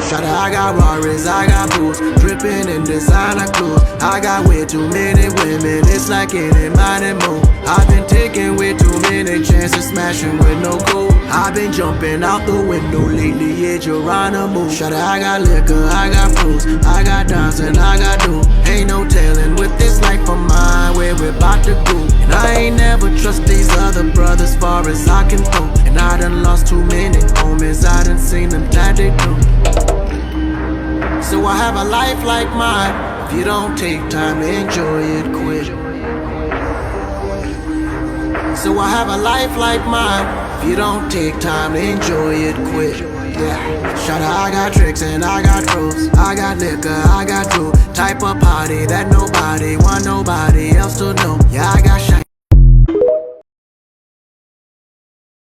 Shawty, I got Rarries, I got boots, dripping in designer clothes. I got way too many women, it's like any mighty moon. I've been taking way too many chances, smashing with no code. I've been jumping out the window lately, yeah, Geronimo. Shawty, I got liquor, I got fruits, I got dimes and I got doom. Ain't no telling with this life of mine where we're about to go. And I ain't never trust these other brothers far as I can go. And I done lost too many homies, I done seen them that they do. So I have a life like mine, if you don't take time to enjoy it, quit. So I have a life like mine, if you don't take time to enjoy it, quit. Yeah, Shawty, I got tricks and I got throws, I got liquor, I got dough. Type of party that nobody want nobody else to know. Yeah, I got shine.